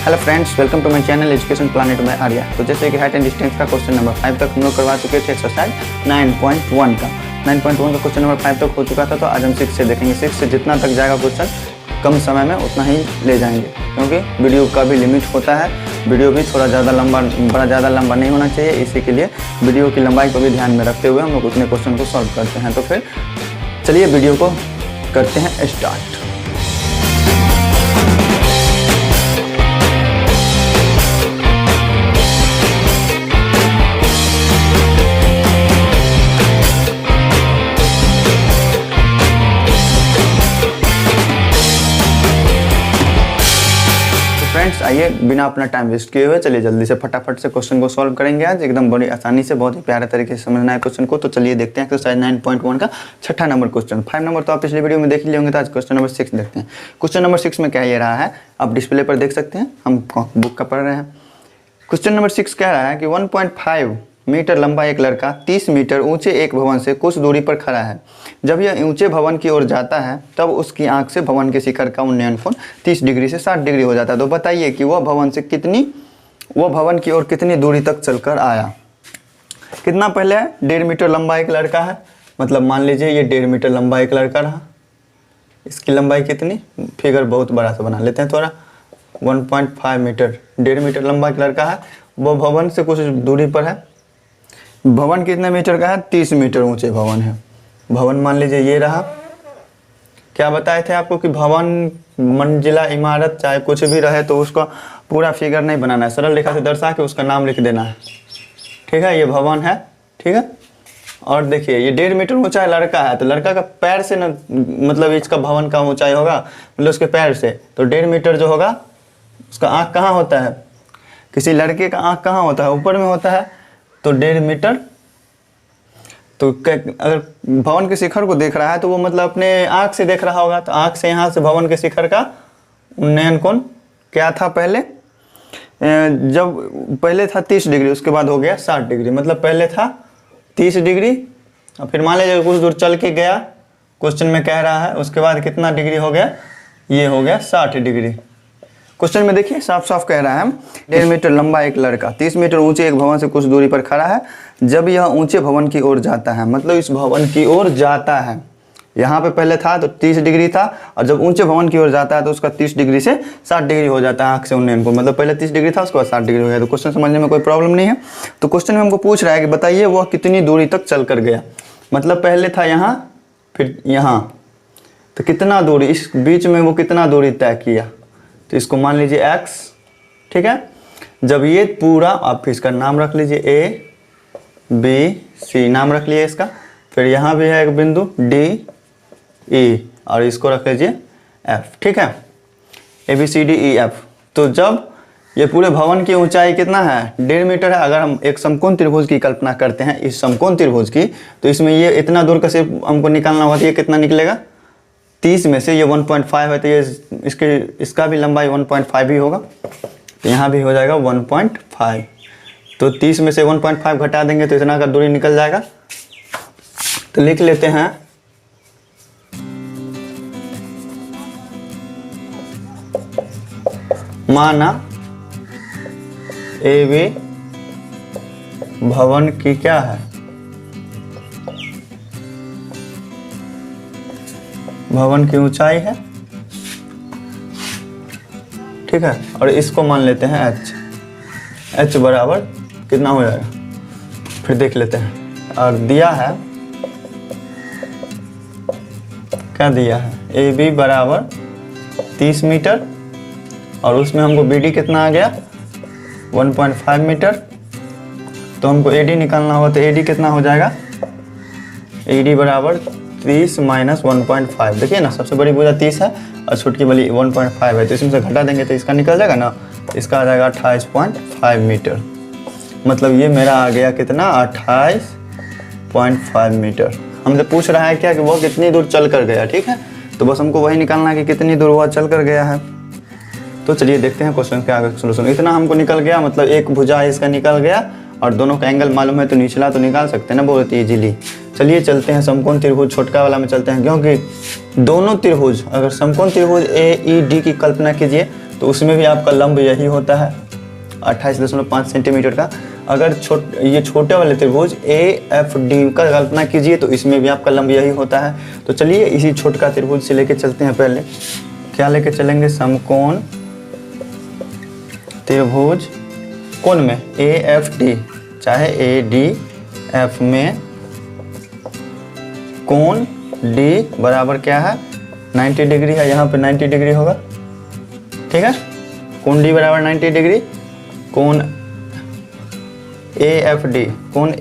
Hello friends, welcome to my channel education planet में आर्या। तो जैसे कि हाइट एंड डिस्टेंस का क्वेश्चन नंबर 5 तक हम लोग करवा चुके थे एक्सरसाइज 9.1 का। 9.1 का क्वेश्चन नंबर 5 तक हो चुका था। तो आज हम 6 से देखेंगे। 6 से जितना तक जाएगा क्वेश्चन कम समय में उतना ही ले जाएंगे, क्योंकि वीडियो का भी लिमिट होता है। वीडियो भी थोड़ा ज़्यादा लंबा, बड़ा ज़्यादा लंबा नहीं होना चाहिए। इसी के लिए वीडियो की लंबाई को भी ध्यान में रखते हुए हम लोग उतने क्वेश्चन को सॉल्व करते हैं। तो फिर चलिए वीडियो को करते हैं स्टार्ट। फ्रेंड्स, आइए बिना अपना टाइम वेस्ट किए हुए चलिए जल्दी से फटाफट से क्वेश्चन को सॉल्व करेंगे। आज एकदम बड़ी आसानी से, बहुत ही प्यारे तरीके से समझना है क्वेश्चन को। तो चलिए देखते हैं एक्सरसाइज 9.1 का छठा नंबर क्वेश्चन। 5 नंबर तो आप पिछले वीडियो में देख लिए होंगे। तो आज क्वेश्चन नंबर 6 देखते हैं। क्वेश्चन नंबर 6 में क्या ये रहा है, आप डिस्प्ले पर देख सकते हैं, हम बुक का पढ़ रहे हैं। क्वेश्चन नंबर 6 कह रहा है कि 1.5 मीटर लंबा एक लड़का 30 मीटर ऊंचे एक भवन से कुछ दूरी पर खड़ा है। जब यह ऊंचे भवन की ओर जाता है तब उसकी आंख से भवन के शिखर का उन्नयन कोण 30 डिग्री से 60 डिग्री हो जाता है। तो बताइए कि वह भवन की ओर कितनी दूरी तक चलकर आया। कितना पहले है, 1.5 मीटर लंबा एक लड़का है। मतलब मान लीजिए ये 1.5 मीटर लंबा एक लड़का रहा। इसकी लंबाई कितनी, फिगर बहुत बड़ा सा बना लेते हैं थोड़ा। 1.5 मीटर, 1.5 मीटर लंबा एक लड़का है। वो भवन से कुछ दूरी पर है। भवन कितने मीटर का है, 30 मीटर ऊंचे भवन है। भवन मान लीजिए ये रहा। क्या बताए थे आपको कि भवन, मंजिला, इमारत चाहे कुछ भी रहे तो उसका पूरा फिगर नहीं बनाना है, सरल रेखा से दर्शा के उसका नाम लिख देना है। ठीक है, ये भवन है। ठीक है, और देखिए ये 1.5 मीटर ऊंचा लड़का है। तो लड़का का पैर से ना, मतलब इसका भवन का ऊंचाई होगा मतलब उसके पैर से। तो 1.5 मीटर जो होगा, उसका आँख कहाँ होता है, किसी लड़के का आँख कहाँ होता है, ऊपर में होता है। तो 1.5 मीटर। तो अगर भवन के शिखर को देख रहा है तो वो मतलब अपने आँख से देख रहा होगा। तो आँख से यहाँ से भवन के शिखर का उन्नयन कोण क्या था पहले, जब पहले था 30 डिग्री, उसके बाद हो गया 60 डिग्री। मतलब पहले था 30 डिग्री और फिर मान लीजिए कुछ दूर चल के गया, क्वेश्चन में कह रहा है, उसके बाद कितना डिग्री हो गया, ये हो गया 60 डिग्री। क्वेश्चन में देखिए साफ साफ कह रहा है 1.5 मीटर लंबा एक लड़का 30 मीटर ऊंचे एक भवन से कुछ दूरी पर खड़ा है। जब यह ऊंचे भवन की ओर जाता है, मतलब इस भवन की ओर जाता है, यहाँ पे पहले था तो 30 डिग्री था, और जब ऊंचे भवन की ओर जाता है तो उसका 30 डिग्री से 60 डिग्री हो जाता है आँख से उन्नयन कोण। मतलब पहले 30 डिग्री था, उसके बाद 60 डिग्री हो गया। तो क्वेश्चन समझने में कोई प्रॉब्लम नहीं है। तो क्वेश्चन में हमको पूछ रहा है कि बताइए वह कितनी दूरी तक चल कर गया। मतलब पहले था यहाँ, फिर यहाँ, तो कितना दूरी, इस बीच में वो कितना दूरी तय किया। तो इसको मान लीजिए x। ठीक है, जब ये पूरा, आप इसका नाम रख लीजिए a b c, नाम रख लिए इसका। फिर यहाँ भी है एक बिंदु d e, और इसको रख लीजिए f। ठीक है, a b c d e f। तो जब ये पूरे भवन की ऊंचाई कितना है, 1.5 मीटर है। अगर हम एक समकोण त्रिभुज की कल्पना करते हैं, इस समकोण त्रिभुज की, तो इसमें ये इतना दूर का सिर्फ हमको निकालना होता है। ये कितना निकलेगा, 30 में से ये 1.5 है, तो ये इसका भी लंबाई 1.5 ही होगा। तो यहाँ भी हो जाएगा 1.5। तो 30 में से 1.5 घटा देंगे तो इतना का दूरी निकल जाएगा। तो लिख लेते हैं माना AB भवन की क्या है, भवन की ऊंचाई है। ठीक है, और इसको मान लेते हैं h बराबर कितना हो जाएगा, फिर देख लेते हैं। और दिया है, क्या दिया है, AB बराबर 30 मीटर, और उसमें हमको BD कितना आ गया, 1.5 मीटर। तो हमको AD निकालना होगा। तो AD कितना हो जाएगा, AD बराबर 30 माइनस 1.5। देखिए ना, सबसे बड़ी भुजा 30 है और छोटी वाली 1.5 है। तो इसमें से घटा देंगे तो इसका निकल जाएगा ना, इसका आ जाएगा 28.5 मीटर। मतलब ये मेरा आ गया कितना, 28.5 मीटर। हमसे पूछ रहा है क्या कि वो कितनी दूर चल कर गया। ठीक है, तो बस हमको वही निकालना है कि कितनी दूर वह चल कर गया है। तो चलिए देखते हैं क्वेश्चन के आगे सोल्यूशन। इतना हमको निकल गया, मतलब एक भुजा इसका निकल गया और दोनों का एंगल मालूम है तो निचला तो निकाल सकते हैं ना बहुत इजीली। चलिए चलते हैं समकोण त्रिभुज छोटका वाला में चलते हैं, क्योंकि दोनों त्रिभुज, अगर समकोण त्रिभुज AED की कल्पना कीजिए तो उसमें भी आपका लंब यही होता है 28.5 सेंटीमीटर का। अगर ये छोटे वाले त्रिभुज AFD का कल्पना कीजिए तो इसमें भी आपका लंब यही होता है। तो चलिए इसी छोटका त्रिभुज से लेके चलते हैं। पहले क्या लेके चलेंगे, समकोण त्रिभुज कोण में AFD चाहे ADF में कोण D बराबर क्या है 90 डिग्री है। यहाँ पे 90 डिग्री होगा, ठीक है। कोण D बराबर 90 डिग्री, कोण AFD कोण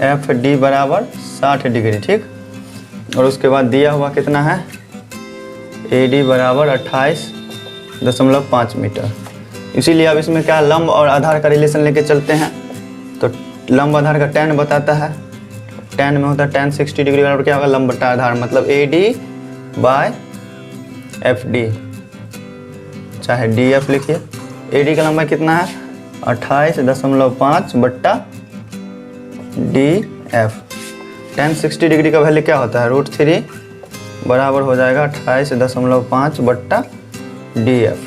AFD बराबर 60 डिग्री, ठीक। और उसके बाद दिया हुआ कितना है, AD बराबर 28.5 मीटर। इसीलिए अब इसमें क्या लंब और आधार का रिलेशन लेके चलते हैं। तो लंब आधार का tan बताता है, tan में होता है tan 60 डिग्री बराबर क्या होगा, लंब बटा आधार, मतलब AD बाय FD चाहे DF लिखिए। AD का लंबाई कितना है 28.5 बट्टा DF। tan 60 डिग्री का वैल्यू क्या होता है √3 बराबर हो जाएगा 28.5 बट्टा DF।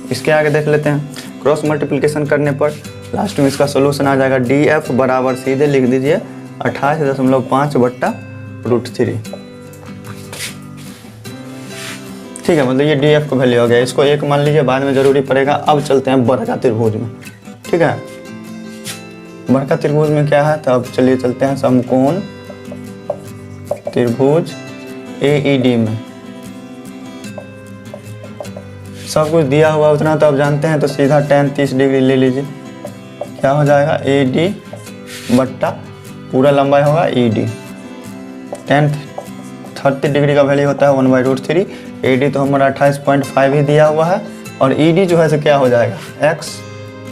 इसके आगे देख लेते हैं, क्रॉस मल्टीप्लिकेशन करने पर लास्ट में इसका सोल्यूशन आ जाएगा DF बराबर सीधे लिख दीजिए 28.5 बट्टा √3, ठीक है। मतलब ये DF का वैल्यू हो गया, इसको 1 मान लीजिए, बाद में जरूरी पड़ेगा। अब चलते हैं बड़का त्रिभुज में, ठीक है। बड़का त्रिभुज में क्या है, तो अब चलिए चलते हैं समकोण त्रिभुज AED में। सब कुछ दिया हुआ उतना तो आप जानते हैं, तो सीधा tan 30 डिग्री ले लीजिए, क्या हो जाएगा AD बट्टा पूरा लंबाई होगा ED। tan 30 डिग्री का वैल्यू होता है 1/√3। AD तो हमारा 28.5 ही दिया हुआ है, और ED जो है तो क्या हो जाएगा X,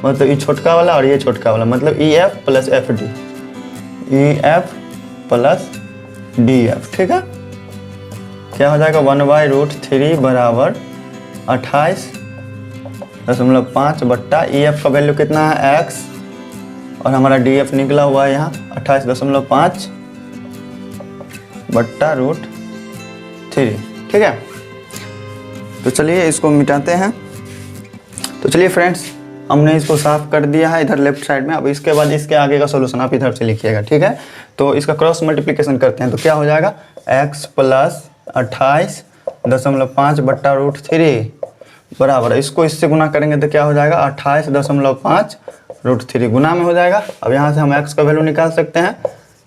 मतलब ये छोटका वाला और ये छोटका वाला, मतलब EF plus FD, EF plus DF, ठीक है। क्या हो जाएगा 1/√3 बराबर 28.5 बट्टा EF का वैल्यू कितना है X, और हमारा DF निकला हुआ है यहाँ 28.5 बट्टा √3, ठीक है। तो चलिए इसको मिटाते हैं। तो चलिए फ्रेंड्स, हमने इसको साफ कर दिया है इधर लेफ्ट साइड में। अब इसके बाद इसके आगे का सॉल्यूशन आप इधर से लिखिएगा, ठीक है। तो इसका क्रॉस मल्टीप्लिकेशन करते हैं, तो क्या हो जाएगा X प्लस 28.5 बट्टा √3 बराबर, इसको इससे गुना करेंगे तो क्या हो जाएगा 28.5 √3 गुना में हो जाएगा। अब यहाँ से हम X का वैल्यू निकाल सकते हैं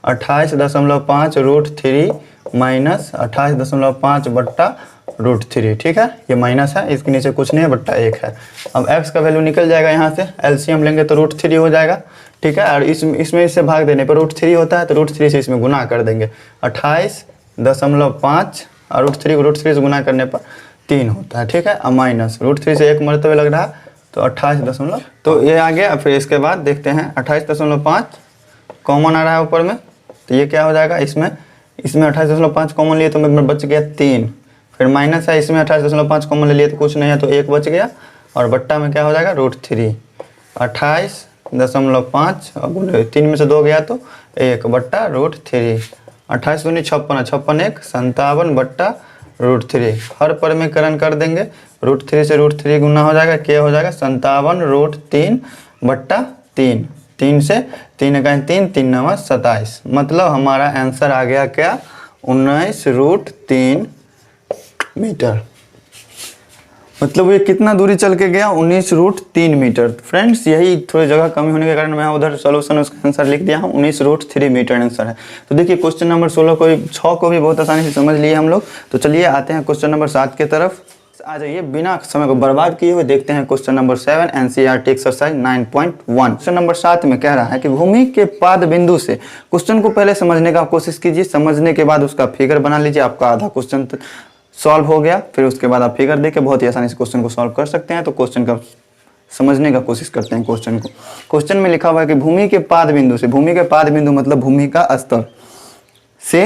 28.5 √3 माइनस 28.5 बट्टा √3, ठीक है। ये माइनस है, इसके नीचे कुछ नहीं है, बट्टा 1 है। अब X का वैल्यू निकल जाएगा, यहाँ से LCM लेंगे तो √3 हो जाएगा, ठीक है। और इसमें इससे भाग देने पर √3 होता है, तो √3 से इसमें गुना कर देंगे 28.5 और √3 से गुना करने पर 3 होता है, ठीक है। अब माइनस √3 से 1 मरते हुए लग रहा है, तो 28 तो ये आ गया। फिर इसके बाद देखते हैं 28.5 कॉमन आ रहा है ऊपर में, तो ये क्या हो जाएगा, इसमें 28.5 कॉमन लिए तो मैं बच गया 3, फिर माइनस है, इसमें 28.5 कॉमन ले लिए तो कुछ नहीं है, तो 1 बच गया, और बट्टा में क्या हो जाएगा √3 28.5 अब 3 में से 2 गया तो 1 बट्टा √3। 28 दूनी 56, 56 1 57 बट्टा √3। हर परमीकरण कर देंगे, √3 से √3 गुना हो जाएगा, क्या हो जाएगा 57√3 बट्टा 3। 3 से 3 का 3 3 9 27, मतलब हमारा आंसर आ गया क्या 19√3 मीटर। मतलब ये कितना दूरी चल के गया 19√3 मीटर। फ्रेंड्स यही थोड़ी जगह कमी होने के कारण मैं उधर सॉल्यूशन उसका आंसर लिख दिया हूँ, 19√3 मीटर आंसर है। तो देखिए क्वेश्चन नंबर 6 को भी बहुत आसानी से समझ लिए हम लोग। तो चलिए आते हैं क्वेश्चन नंबर 7 की तरफ। आ जाइए बिना समय को बर्बाद किए हुए देखते हैं question number 7 NCERT exercise 9.1। Question number 7 में कह रहा है कि भूमि के पाद बिंदु से, क्वेश्चन को पहले समझने का कोशिश कीजिए, समझने के बाद उसका फिगर बना लीजिए, आपका आधा क्वेश्चन सॉल्व हो गया। फिर उसके बाद आप फिगर देके बहुत ही आसानी से क्वेश्चन को सॉल्व कर सकते हैं। तो क्वेश्चन का समझने का कोशिश करते हैं क्वेश्चन को। क्वेश्चन में लिखा हुआ है कि भूमि के पाद बिंदु से, भूमि के पाद बिंदु मतलब भूमि का स्तर से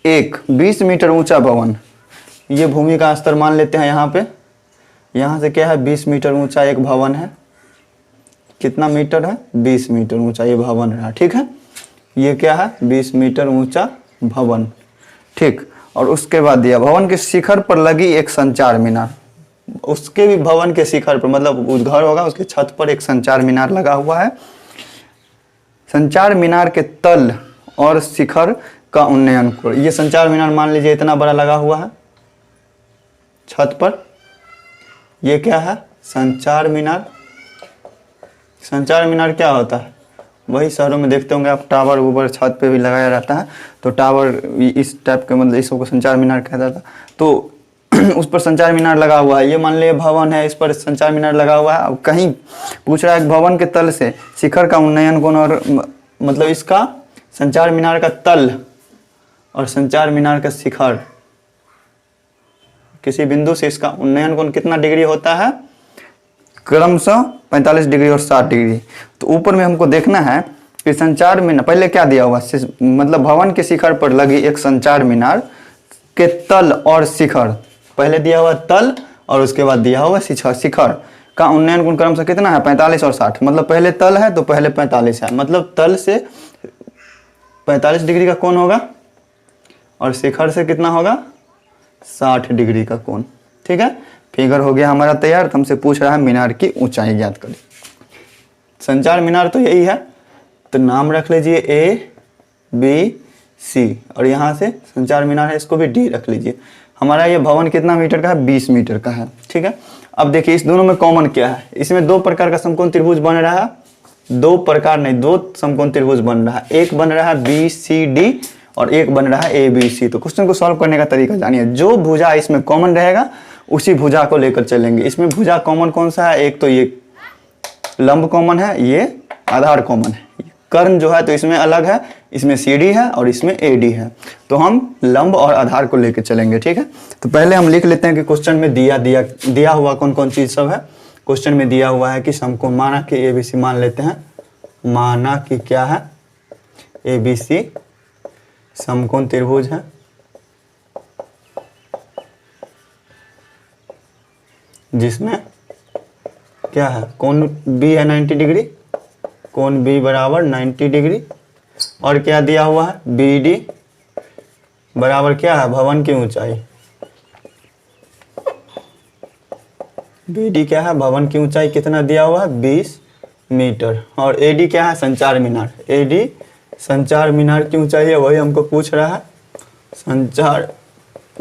एक 20 मीटर ऊंचा भवन, ये भूमि का स्तर मान लेते हैं। यहाँ पे यहाँ से क्या है 20 मीटर ऊंचा एक भवन है। कितना मीटर है 20 मीटर ऊंचा ये भवन रहा, ठीक है। ये क्या है 20 मीटर ऊंचा भवन, ठीक। और उसके बाद दिया भवन के शिखर पर लगी एक संचार मीनार, उसके भी भवन के शिखर पर, मतलब उस घर होगा उसके छत पर एक संचार मीनार लगा हुआ है। संचार मीनार के तल और शिखर का उन्नयन करो। ये संचार मीनार मान लीजिए इतना बड़ा लगा हुआ है छत पर, ये क्या है संचार मीनार। संचार मीनार क्या होता है, वही शहरों में देखते होंगे आप, टावर ऊपर छत पे भी लगाया रहता है, तो टावर इस टाइप के, मतलब इसको संचार मीनार कहता था। तो उस पर संचार मीनार लगा हुआ है। ये मान लीजिए भवन है, इस पर संचार मीनार लगा हुआ है। अब कहीं पूछ रहा है भवन के तल से शिखर का उन्नयन कोण, और मतलब इसका संचार मीनार का तल और संचार मीनार का शिखर किसी बिंदु से इसका उन्नयन कोण कितना डिग्री होता है, क्रमशः 45 डिग्री और 60 डिग्री। तो ऊपर में हमको देखना है कि संचार मीनार पहले क्या दिया हुआ, मतलब भवन के शिखर पर लगी एक संचार मीनार के तल और शिखर, पहले दिया हुआ तल और उसके बाद दिया हुआ शिखर का उन्नयन कोण क्रमशः कितना है 45 और 60। मतलब पहले तल है तो पहले 45 है, मतलब तल से 45 डिग्री का कोण होगा और शिखर से कितना होगा 60 डिग्री का कोण। ठीक है, फिगर हो गया हमारा तैयार। तो हमसे पूछ रहा है मीनार की ऊंचाई ज्ञात करें। संचार मीनार तो यही है, तो नाम रख लीजिए ABC, और यहाँ से संचार मीनार है इसको भी D रख लीजिए। हमारा ये भवन कितना मीटर का है 20 मीटर का है। ठीक है, अब देखिए इस दोनों में कॉमन क्या है, इसमें दो प्रकार का समकोण त्रिभुज बन रहा है, दो प्रकार नहीं, दो समकोण त्रिभुज बन रहा है। एक बन रहा है BCD और एक बन रहा है ABC। तो क्वेश्चन को सॉल्व करने का तरीका जानिए। जो भुजा इसमें कॉमन रहेगा उसी भुजा को लेकर चलेंगे। इसमें भुजा कॉमन कौन सा है, एक तो ये लंब कॉमन है, ये आधार कॉमन है। कर्ण जो है तो इसमें अलग है, इसमें CD है और इसमें AD है, तो हम लंब और आधार को लेकर चलेंगे। ठीक है, तो पहले हम लिख लेते हैं कि क्वेश्चन में दिया हुआ कौन कौन चीज सब है। क्वेश्चन में दिया हुआ है कि समकोण, माना कि ABC मान लेते हैं, माना कि क्या है ABC समकोण त्रिभुज है, जिसमें क्या है कोण B है 90 डिग्री, कोण B बराबर 90 डिग्री, और क्या दिया हुआ है BD बराबर क्या है भवन की ऊंचाई, BD क्या है भवन की ऊंचाई कितना दिया हुआ है 20 मीटर, और AD क्या है संचार मीनार, AD संचार मीनार की ऊंचाई है, वही हमको पूछ रहा है संचार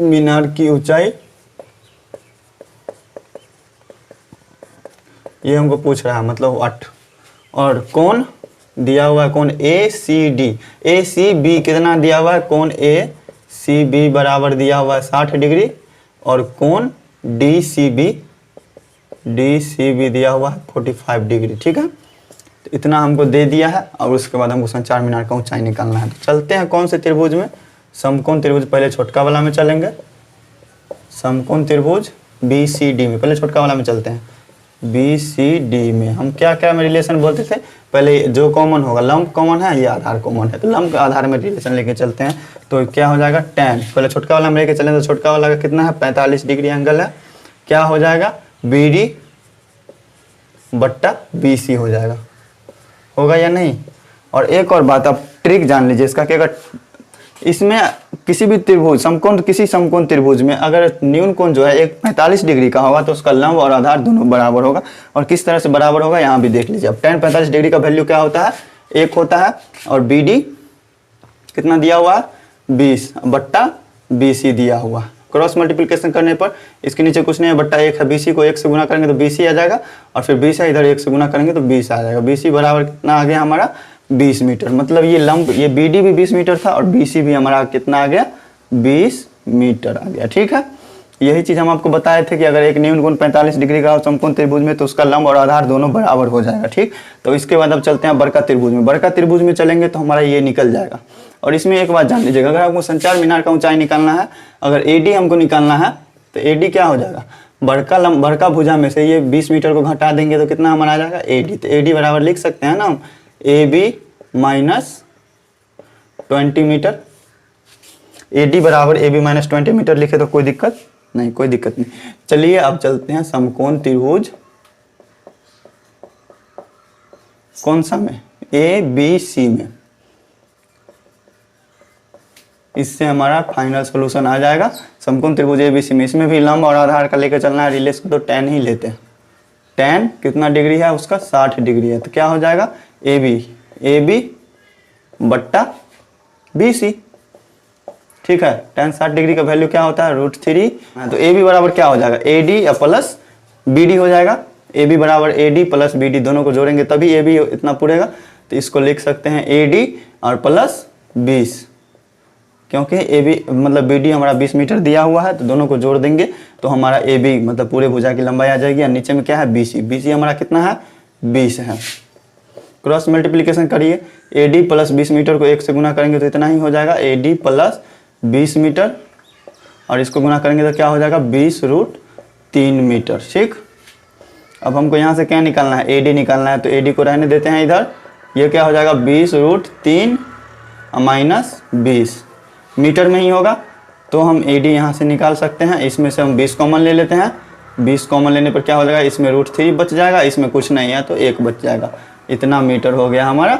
मीनार की ऊंचाई, ये हमको पूछ रहा है मतलब 8। और कोण दिया हुआ है कोण ACD, ACB कितना दिया हुआ है कोण ACB बराबर दिया हुआ है 60 डिग्री, और कोण DCB दिया हुआ है 45 डिग्री। ठीक है, तो इतना हमको दे दिया है, और उसके बाद हमको संचार मीनार का ऊंचाई निकालना है। तो चलते हैं कौन से त्रिभुज में, समकोण त्रिभुज, पहले छोटका वाला में चलेंगे, समकोण त्रिभुज BCD में, पहले छोटका वाला में चलते हैं। BCD में हम क्या क्या में रिलेशन बोलते थे, पहले जो कॉमन होगा, लंब कॉमन है, ये आधार कॉमन है, तो लंब के आधार में रिलेशन लेके चलते हैं। तो क्या हो जाएगा tan, पहले छोटका वाला में लेके चलें, तो छोटका वाला का कितना है 45 डिग्री एंगल है, क्या हो जाएगा BD बट्टा BC हो जाएगा, होगा या नहीं। और एक और बात आप ट्रिक जान लीजिए इसका, कि अगर इसमें किसी भी त्रिभुज समकोण, किसी समकोण त्रिभुज में अगर न्यून कोण जो है एक 45 डिग्री का होगा तो उसका लंब और आधार दोनों बराबर होगा। और किस तरह से बराबर होगा यहाँ भी देख लीजिए। अब tan 45 डिग्री का वैल्यू क्या होता है 1 होता है, और BD कितना दिया हुआ है 20 बट्टा BC दिया हुआ। क्रॉस मल्टीप्लिकेशन करने पर इसके नीचे कुछ नहीं है, बट्टा 1 है, BC को 1 से गुना करेंगे तो BC आ जाएगा, और फिर 20 है इधर 1 से गुना करेंगे तो 20 आ जाएगा। BC बराबर कितना आ गया हमारा 20 मीटर, मतलब ये लंब, ये BD भी 20 मीटर था और BC भी हमारा कितना आ गया 20 मीटर आ गया। ठीक है, यही चीज़ हम आपको बताए थे कि अगर एक न्यून कोण 45 डिग्री का हो समकोण त्रिभुज में तो उसका लंब और आधार दोनों बराबर हो जाएगा। ठीक, तो इसके बाद अब चलते हैं बड़का त्रिभुज में। बड़का त्रिभुज में चलेंगे तो हमारा ये निकल जाएगा। और इसमें एक बात जान लीजिएगा, अगर आपको संचार मीनार का ऊंचाई निकालना है, अगर AD हमको निकालना है तो AD क्या हो जाएगा, बड़का भुजा में से ये 20 मीटर को घटा देंगे तो कितना हमारा आ जाएगा AD। तो AD बराबर लिख सकते हैं ना हम AB माइनस 20 मीटर, AD बराबर AB माइनस 20 मीटर लिखे तो कोई दिक्कत नहीं, कोई दिक्कत नहीं। चलिए अब चलते हैं समकोण त्रिभुज कौन सा में, ABC में। इससे हमारा फाइनल सोल्यूशन आ जाएगा समकोण त्रिभुज ABC में। इसमें भी लंब और आधार का लेकर चलना है, रिलेशन तो tan ही लेते हैं। tan कितना डिग्री है उसका, 60 डिग्री है, तो क्या हो जाएगा AB बट्टा BC। ठीक है, tan 60 डिग्री का वैल्यू क्या होता है, √3। तो AB बराबर क्या हो जाएगा, AD या प्लस BD हो जाएगा। AB बराबर AD प्लस BD, दोनों को जोड़ेंगे तभी AB इतना पूरेगा। तो इसको लिख सकते हैं AD और प्लस 20, क्योंकि AB मतलब BD हमारा 20 मीटर दिया हुआ है, तो दोनों को जोड़ देंगे तो हमारा AB मतलब पूरे भुजा की लंबाई आ जाएगी। और नीचे में क्या है, BC हमारा कितना है, 20 है। क्रॉस मल्टीप्लिकेशन करिए, AD प्लस 20 मीटर को 1 से गुना करेंगे तो इतना ही हो जाएगा, AD प्लस 20 मीटर, और इसको गुना करेंगे तो क्या हो जाएगा, 20√3 मीटर। ठीक, अब हमको यहाँ से क्या निकालना है, AD निकालना है, तो AD को रहने देते हैं इधर। ये क्या हो जाएगा, 20√3 माइनस 20 मीटर में ही होगा, तो हम AD यहाँ से निकाल सकते हैं। इसमें से हम 20 कॉमन ले लेते हैं। 20 कॉमन लेने पर क्या हो जाएगा, इसमें √3 बच जाएगा, इसमें कुछ नहीं है तो 1 बच जाएगा। इतना मीटर हो गया हमारा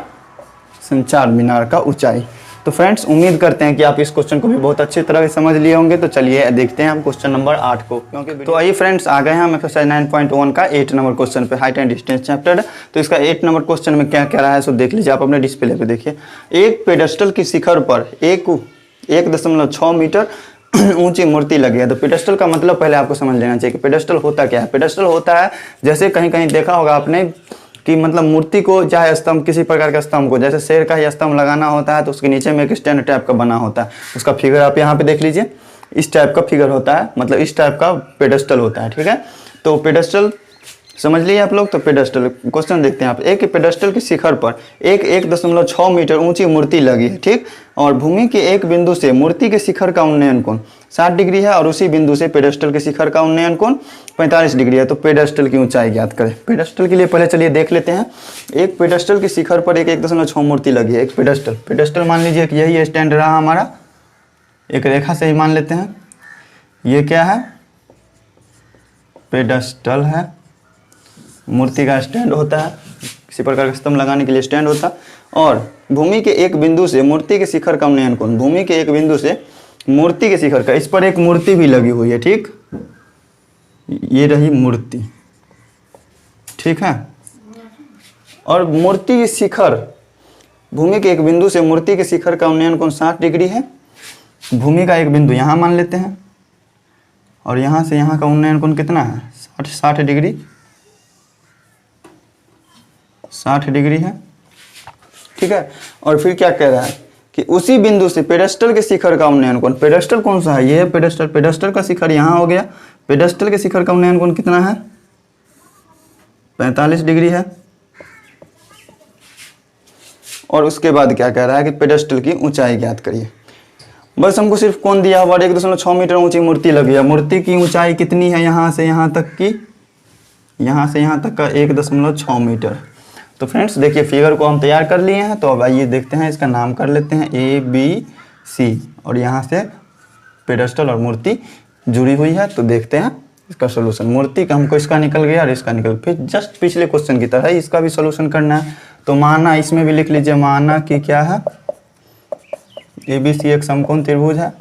संचार मीनार का ऊंचाई। तो फ्रेंड्स, उम्मीद करते हैं कि आप इस क्वेश्चन को भी बहुत अच्छी तरह से समझ लिए होंगे। तो चलिए देखते हैं हम क्वेश्चन नंबर 8 को। तो आइए फ्रेंड्स, आ गए हैं हम एक्सरसाइज 9.1 का 8 नंबर क्वेश्चन पे, हाइट एंड डिस्टेंस चैप्टर। तो इसका 8 नंबर क्वेश्चन में क्या क्या रहा है सो देख लीजिए आप अपने डिस्प्ले पे। देखिए, एक पेडेस्टल की शिखर पर 1.6 मीटर ऊंची मूर्ति लगी है। तो पेडेस्टल का मतलब पहले आपको समझ लेना चाहिए कि पेडेस्टल होता क्या है। पेडेस्टल होता है, जैसे कहीं कहीं देखा होगा आपने कि मतलब मूर्ति को, चाहे स्तंभ, किसी प्रकार का स्तंभ को, जैसे शेर का ही स्तंभ लगाना होता है तो उसके नीचे में एक स्टैंड टाइप का बना होता है। उसका फिगर आप यहाँ पे देख लीजिए, इस टाइप का फिगर होता है, मतलब इस टाइप का पेडेस्टल होता है। ठीक है, तो पेडेस्टल समझ लिए आप लोग। तो पेडेस्टल क्वेश्चन देखते हैं आप। एक पेडेस्टल की शिखर पर 1.6 मीटर ऊंची मूर्ति लगी है। ठीक, और भूमि के एक बिंदु से मूर्ति के शिखर का उन्नयन कोण 60 डिग्री है, और उसी बिंदु से पेडेस्टल के शिखर का उन्नयन कोण 45 डिग्री है। तो पेडेस्टल की ऊंचाई ज्ञात करें। पेडेस्टल के लिए पहले चलिए देख लेते हैं। एक पेडेस्टल की शिखर पर 1.6 मूर्ति लगी है। एक पेडेस्टल मान लीजिए कि यही स्टैंड रहा हमारा, एक रेखा से ही मान लेते हैं। ये क्या है, पेडेस्टल है, मूर्ति का स्टैंड होता है, किसी प्रकार का स्तंभ लगाने के लिए स्टैंड होता है। और भूमि के एक बिंदु से मूर्ति के शिखर का उन्नयन कोण, भूमि के एक बिंदु से मूर्ति के शिखर का, इस पर एक मूर्ति भी लगी हुई है। ठीक, ये रही मूर्ति। ठीक है, और मूर्ति के शिखर, भूमि के एक बिंदु से मूर्ति के शिखर का उन्नयन कोण 60 डिग्री है। भूमि का एक बिंदु यहाँ मान लेते हैं, और यहाँ से यहाँ का उन्नयन कोण कितना है, 60 डिग्री, 60 डिग्री है। ठीक है, और फिर क्या कह रहा है कि उसी बिंदु से पेडेस्टल के शिखर का उन्नयन कोण, पेडेस्टल कौन सा है, ये है पेडेस्टल, पेडेस्टल का शिखर यहाँ हो गया। पेडेस्टल के शिखर का उन्नयन कोण कितना है, 45 डिग्री है। और उसके बाद क्या कह रहा है कि पेडेस्टल की ऊंचाई ज्ञात करिए। बस हमको सिर्फ कोण दिया हुआ, 1.6 मीटर ऊंची मूर्ति लगी है। मूर्ति की ऊंचाई कितनी है, यहाँ से यहाँ तक की, यहाँ से यहाँ तक का 1.6 मीटर। तो फ्रेंड्स देखिए, फिगर को हम तैयार कर लिए हैं। तो अब आइए देखते हैं, इसका नाम कर लेते हैं ABC, और यहाँ से पेडेस्टल और मूर्ति जुड़ी हुई है। तो देखते हैं इसका सोल्यूशन। मूर्ति का हमको इसका निकल गया और इसका निकल, फिर जस्ट पिछले क्वेश्चन की तरह इसका भी सोल्यूशन करना है। तो माना, इसमें भी लिख लीजिए, माना कि क्या है, ABC एक समकोण त्रिभुज है।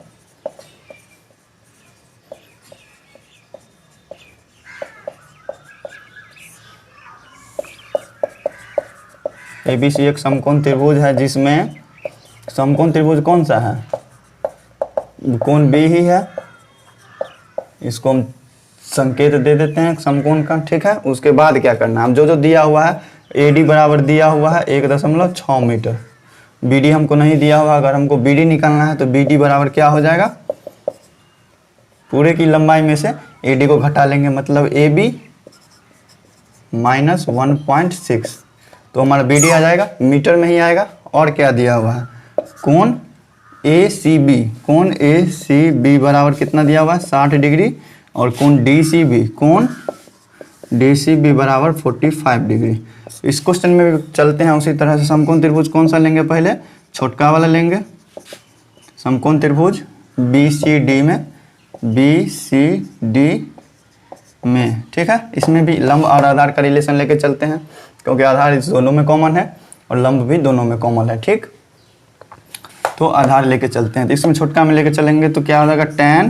ABC एक समकोण त्रिभुज है, जिसमें समकोण त्रिभुज कौन सा है, कोण B ही है। इसको हम संकेत दे देते हैं समकोण का। ठीक है, उसके बाद क्या करना है, हम जो दिया हुआ है, AD बराबर दिया हुआ है 1.6 मीटर। BD हमको नहीं दिया हुआ, अगर हमको BD निकालना है तो BD बराबर क्या हो जाएगा, पूरे की लंबाई में से AD को घटा लेंगे, मतलब AB माइनस 1.6। तो हमारा BD आ जाएगा, मीटर में ही आएगा। और क्या दिया हुआ है, कोण ACB, कोण ACB बराबर कितना दिया हुआ है, 60 डिग्री। और कोण DCB बराबर 45 डिग्री। इस क्वेश्चन में भी चलते हैं उसी तरह से। समकोण त्रिभुज कौन सा लेंगे, पहले छोटका वाला लेंगे, समकोण त्रिभुज BCD में। ठीक है, इसमें भी लंब और आधार का रिलेशन लेके चलते हैं, क्योंकि आधार इस दोनों में कॉमन है और लंब भी दोनों में कॉमन है। ठीक, तो आधार लेके चलते हैं। तो इसमें छोटका में लेके चलेंगे तो क्या हो जाएगा tan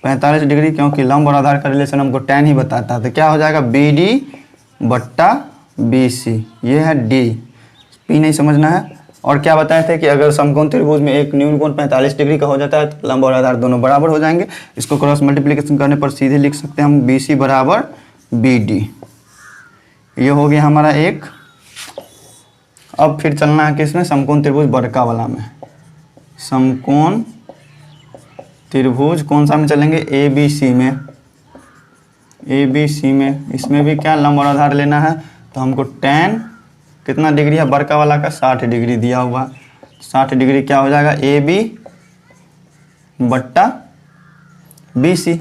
45 डिग्री, क्योंकि लंब और आधार का रिलेशन हमको tan ही बताता है। तो क्या हो जाएगा BD बट्टा BC, ये है D, P नहीं समझना है। और क्या बताए थे कि अगर समकोण त्रिभुज में एक न्यून कोण 45 डिग्री का हो जाता है तो लंब और आधार दोनों बराबर हो जाएंगे। इसको क्रॉस मल्टीप्लिकेशन करने पर सीधे लिख सकते हैं हम BC बराबर BD। ये हो गया हमारा एक। अब फिर चलना है किसमें, समकोण त्रिभुज बड़का वाला में। समकोण त्रिभुज कौन सा में चलेंगे, ABC में। ABC में इसमें भी क्या लंब और आधार लेना है। तो हमको tan कितना डिग्री है बड़का वाला का, 60 डिग्री दिया हुआ। 60 डिग्री क्या हो जाएगा AB बट्टा BC।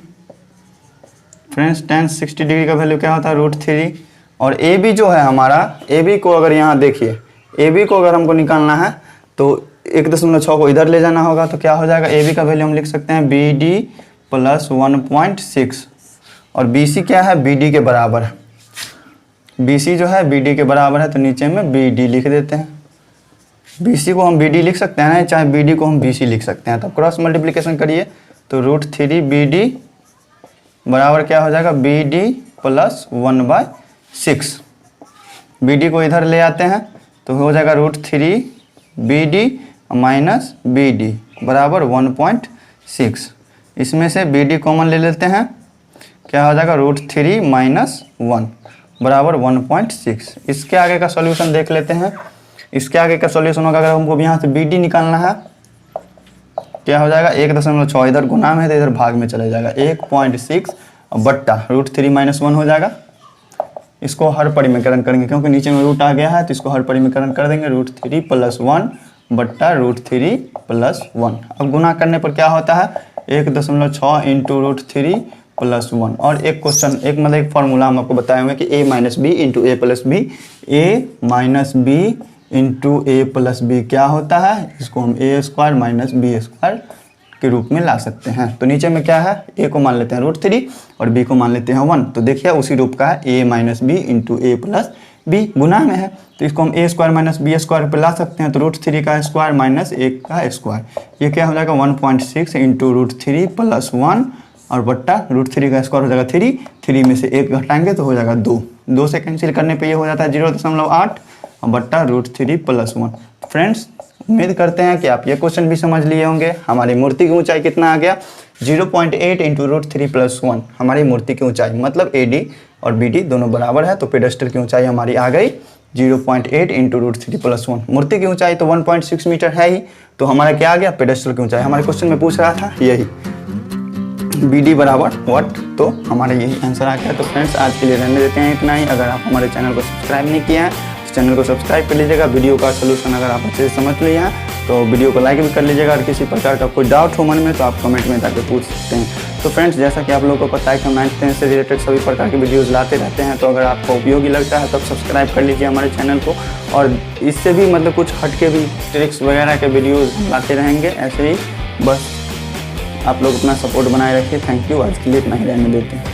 फ्रेंड्स tan 60 डिग्री का वैल्यू क्या होता है √3। और AB जो है हमारा, AB को अगर यहाँ देखिए, AB को अगर हमको निकालना है तो 1.6 को इधर ले जाना होगा। तो क्या हो जाएगा AB का वैल्यू हम लिख सकते हैं BD + 1.6। और BC क्या है, BD के बराबर है। BC जो है BD के बराबर है, तो नीचे में BD लिख देते हैं। BC को हम BD लिख सकते हैं ना, चाहे BD को हम BC लिख सकते हैं। तो क्रॉस मल्टीप्लिकेशन करिए तो √3 BD बराबर क्या हो जाएगा BD + 1/6। BD को इधर ले आते हैं तो हो जाएगा √3 BD - BD बराबर 1.6। इसमें से BD कॉमन ले लेते हैं, क्या हो जाएगा √3 - 1 बराबर 1.6। इसके आगे का सॉल्यूशन देख लेते हैं। इसके आगे का सॉल्यूशन होगा, अगर हमको यहाँ से BD निकालना है क्या हो जाएगा 1.6, इधर गुना में है तो इधर भाग में चले जाएगा 1.6 बट्टा √3 - 1 हो जाएगा। इसको हर परिमीकरण करेंगे क्योंकि नीचे में रूट आ गया है, तो इसको हर परिमीकरण कर देंगे √3 + 1 बट्टा √3 + 1। अब गुना करने पर क्या होता है 1.6 × √3 + 1। और एक क्वेश्चन, एक मतलब एक फार्मूला हम आपको बताए हुए कि A - B × A + B, A - B × A + B क्या होता है, इसको हम A² - B² के रूप में ला सकते हैं। तो नीचे में क्या है, A को मान लेते हैं √3 और B को मान लेते हैं 1। तो देखिए उसी रूप का है A - B × A + B गुना में है, तो इसको हम A² - B² पे ला सकते हैं। तो √3 का स्क्वायर माइनस 1 का स्क्वायर, ये क्या हो जाएगा 1.6 × √3 + 1 और बट्टा √3 का स्क्वायर हो जाएगा 3 में से 1 घटाएंगे तो हो जाएगा 2 से कैंसिल करने पे ये हो जाता है 0.8 और बट्टा √3 + 1। फ्रेंड्स उम्मीद करते हैं कि आप ये क्वेश्चन भी समझ लिए होंगे। हमारी मूर्ति की ऊंचाई कितना आ गया 0.8 × √3 + 1। हमारी मूर्ति की ऊंचाई मतलब AD और BD दोनों बराबर है, तो पेडेस्टल की ऊंचाई हमारी आ गई 0.8 × √3 + 1। मूर्ति की ऊंचाई तो 1.6 मीटर है ही, तो हमारा क्या आ गया पेडेस्टल की ऊंचाई। हमारे क्वेश्चन में पूछ रहा था यही BD बराबर व्हाट, तो हमारा यही आंसर आ गया। तो फ्रेंड्स आज के लिए रहने देते हैं इतना ही। अगर आप हमारे चैनल को सब्सक्राइब नहीं किया है तो चैनल को सब्सक्राइब कर लीजिएगा। वीडियो का सोल्यूशन अगर आप अच्छे से समझ लिए हैं तो वीडियो को लाइक भी कर लीजिएगा। और किसी प्रकार का कोई डाउट हो मन में तो आप कमेंट में जाकर पूछ सकते हैं। तो फ्रेंड्स जैसा कि आप लोगों को पता है कि हम 9th 10th से रिलेटेड सभी प्रकार की वीडियोज़ लाते रहते हैं, तो अगर आपको उपयोगी लगता है तब सब्सक्राइब कर लीजिए हमारे चैनल को। और इससे भी मतलब कुछ हट के भी ट्रिक्स वगैरह के वीडियोज़ लाते रहेंगे ऐसे ही। बस आप लोग अपना सपोर्ट बनाए रखिए। थैंक यू, आज के लिए इतना ही रहने देते हैं।